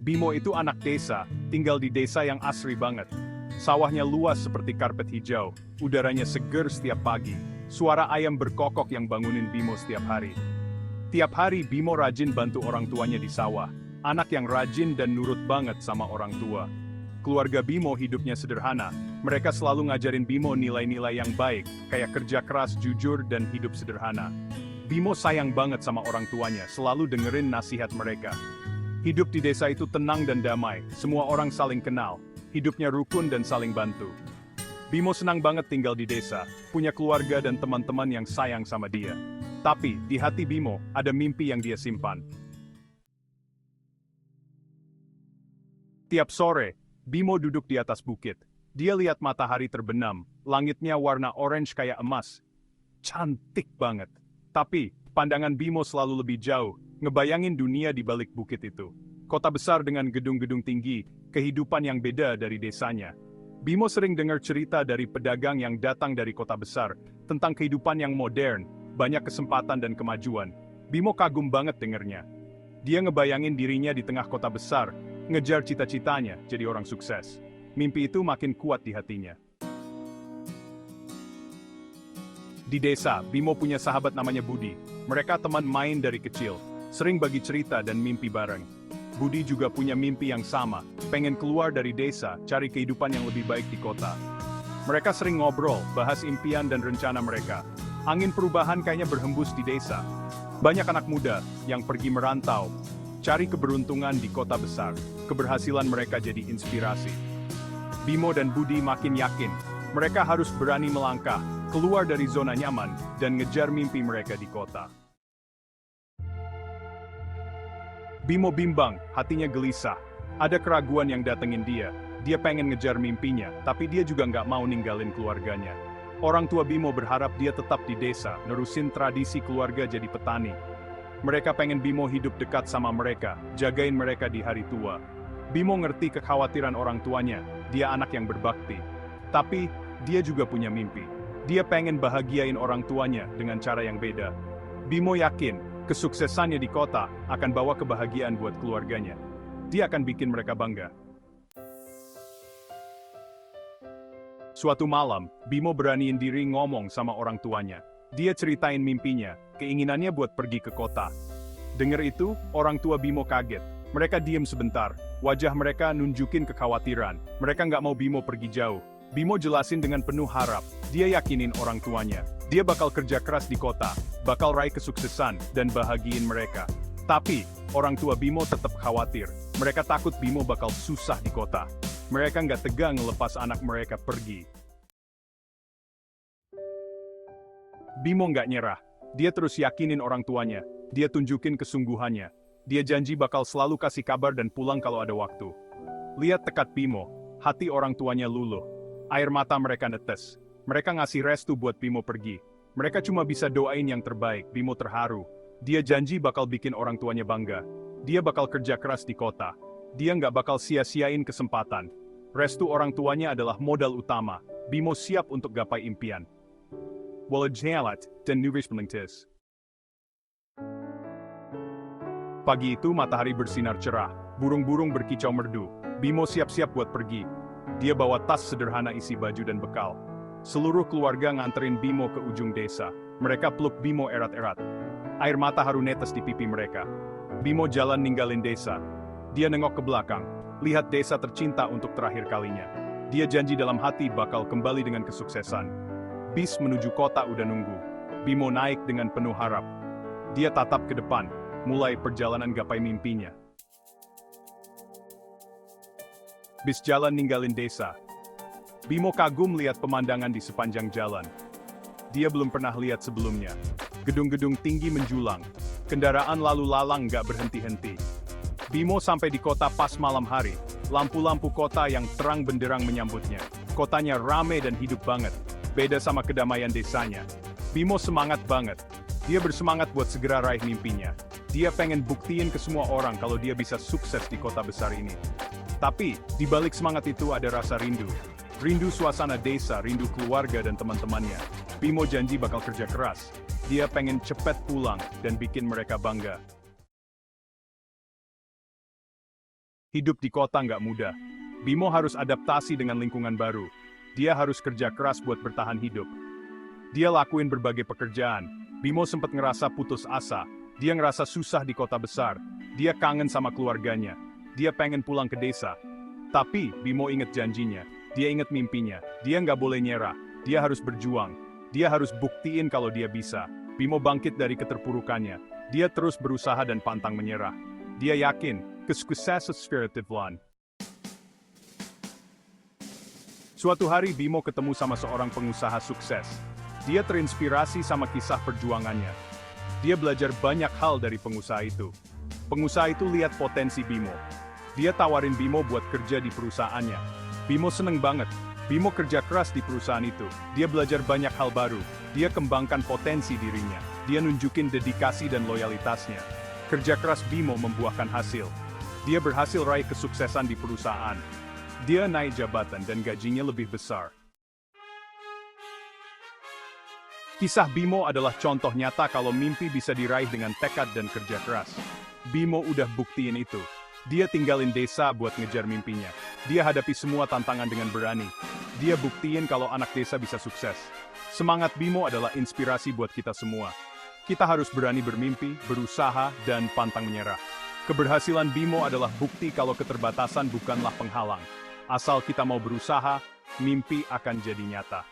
Bimo itu anak desa, tinggal di desa yang asri banget. Sawahnya luas seperti karpet hijau, udaranya seger setiap pagi, suara ayam berkokok yang bangunin Bimo setiap hari. Tiap hari Bimo rajin bantu orang tuanya di sawah, anak yang rajin dan nurut banget sama orang tua. Keluarga Bimo hidupnya sederhana, mereka selalu ngajarin Bimo nilai-nilai yang baik, kayak kerja keras, jujur, dan hidup sederhana. Bimo sayang banget sama orang tuanya, selalu dengerin nasihat mereka. Hidup di desa itu tenang dan damai, semua orang saling kenal, hidupnya rukun dan saling bantu. Bimo senang banget tinggal di desa, punya keluarga dan teman-teman yang sayang sama dia. Tapi, di hati Bimo, ada mimpi yang dia simpan. Tiap sore, Bimo duduk di atas bukit. Dia lihat matahari terbenam, langitnya warna orange kayak emas. Cantik banget. Tapi, pandangan Bimo selalu lebih jauh, ngebayangin dunia di balik bukit itu. Kota besar dengan gedung-gedung tinggi, kehidupan yang beda dari desanya. Bimo sering dengar cerita dari pedagang yang datang dari kota besar, tentang kehidupan yang modern, banyak kesempatan dan kemajuan. Bimo kagum banget dengernya. Dia ngebayangin dirinya di tengah kota besar, ngejar cita-citanya jadi orang sukses. Mimpi itu makin kuat di hatinya. Di desa, Bimo punya sahabat namanya Budi. Mereka teman main dari kecil, sering bagi cerita dan mimpi bareng. Budi juga punya mimpi yang sama, pengen keluar dari desa, cari kehidupan yang lebih baik di kota. Mereka sering ngobrol, bahas impian dan rencana mereka. Angin perubahan kayaknya berhembus di desa. Banyak anak muda yang pergi merantau, cari keberuntungan di kota besar. Keberhasilan mereka jadi inspirasi. Bimo dan Budi makin yakin, mereka harus berani melangkah, keluar dari zona nyaman, dan ngejar mimpi mereka di kota. Bimo bimbang, hatinya gelisah. Ada keraguan yang datengin dia. Dia pengen ngejar mimpinya, tapi dia juga nggak mau ninggalin keluarganya. Orang tua Bimo berharap dia tetap di desa, nerusin tradisi keluarga jadi petani. Mereka pengen Bimo hidup dekat sama mereka, jagain mereka di hari tua. Bimo ngerti kekhawatiran orang tuanya, dia anak yang berbakti. Tapi, dia juga punya mimpi. Dia pengen bahagiain orang tuanya dengan cara yang beda. Bimo yakin, kesuksesannya di kota akan bawa kebahagiaan buat keluarganya. Dia akan bikin mereka bangga. Suatu malam, Bimo beraniin diri ngomong sama orang tuanya. Dia ceritain mimpinya, keinginannya buat pergi ke kota. Dengar itu, orang tua Bimo kaget. Mereka diem sebentar, wajah mereka nunjukin kekhawatiran. Mereka nggak mau Bimo pergi jauh. Bimo jelasin dengan penuh harap. Dia yakinin orang tuanya. Dia bakal kerja keras di kota, bakal raih kesuksesan, dan bahagiin mereka. Tapi, orang tua Bimo tetap khawatir. Mereka takut Bimo bakal susah di kota. Mereka nggak tegang lepas anak mereka pergi. Bimo nggak nyerah. Dia terus yakinin orang tuanya. Dia tunjukin kesungguhannya. Dia janji bakal selalu kasih kabar dan pulang kalau ada waktu. Lihat tekad Bimo, hati orang tuanya luluh. Air mata mereka netes. Mereka ngasih restu buat Bimo pergi. Mereka cuma bisa doain yang terbaik. Bimo terharu. Dia janji bakal bikin orang tuanya bangga. Dia bakal kerja keras di kota. Dia nggak bakal sia-siain kesempatan. Restu orang tuanya adalah modal utama. Bimo siap untuk gapai impian. Walajalat dan nuris pelintis. Pagi itu matahari bersinar cerah, burung-burung berkicau merdu. Bimo siap-siap buat pergi. Dia bawa tas sederhana isi baju dan bekal. Seluruh keluarga nganterin Bimo ke ujung desa. Mereka peluk Bimo erat-erat. Air mata haru netes di pipi mereka. Bimo jalan ninggalin desa. Dia nengok ke belakang, lihat desa tercinta untuk terakhir kalinya. Dia janji dalam hati bakal kembali dengan kesuksesan. Bis menuju kota udah nunggu. Bimo naik dengan penuh harap. Dia tatap ke depan, mulai perjalanan gapai mimpinya. Bis jalan ninggalin desa. Bimo kagum lihat pemandangan di sepanjang jalan. Dia belum pernah lihat sebelumnya. Gedung-gedung tinggi menjulang. Kendaraan lalu lalang gak berhenti-henti. Bimo sampai di kota pas malam hari. Lampu-lampu kota yang terang benderang menyambutnya. Kotanya rame dan hidup banget. Beda sama kedamaian desanya. Bimo semangat banget. Dia bersemangat buat segera raih mimpinya. Dia pengen buktiin ke semua orang kalau dia bisa sukses di kota besar ini. Tapi, di balik semangat itu ada rasa rindu. Rindu suasana desa, rindu keluarga dan teman-temannya. Bimo janji bakal kerja keras. Dia pengen cepet pulang dan bikin mereka bangga. Hidup di kota nggak mudah. Bimo harus adaptasi dengan lingkungan baru. Dia harus kerja keras buat bertahan hidup. Dia lakuin berbagai pekerjaan. Bimo sempat ngerasa putus asa. Dia ngerasa susah di kota besar. Dia kangen sama keluarganya. Dia pengen pulang ke desa. Tapi, Bimo inget janjinya. Dia inget mimpinya. Dia nggak boleh nyerah. Dia harus berjuang. Dia harus buktiin kalau dia bisa. Bimo bangkit dari keterpurukannya. Dia terus berusaha dan pantang menyerah. Dia yakin, kesuksesan spiritif lan. Suatu hari Bimo ketemu sama seorang pengusaha sukses. Dia terinspirasi sama kisah perjuangannya. Dia belajar banyak hal dari pengusaha itu. Pengusaha itu lihat potensi Bimo. Dia tawarin Bimo buat kerja di perusahaannya. Bimo seneng banget. Bimo kerja keras di perusahaan itu. Dia belajar banyak hal baru. Dia kembangkan potensi dirinya. Dia nunjukin dedikasi dan loyalitasnya. Kerja keras Bimo membuahkan hasil. Dia berhasil raih kesuksesan di perusahaan. Dia naik jabatan dan gajinya lebih besar. Kisah Bimo adalah contoh nyata kalau mimpi bisa diraih dengan tekad dan kerja keras. Bimo udah buktiin itu. Dia tinggalin desa buat ngejar mimpinya. Dia hadapi semua tantangan dengan berani. Dia buktiin kalau anak desa bisa sukses. Semangat Bimo adalah inspirasi buat kita semua. Kita harus berani bermimpi, berusaha, dan pantang menyerah. Keberhasilan Bimo adalah bukti kalau keterbatasan bukanlah penghalang. Asal kita mau berusaha, mimpi akan jadi nyata.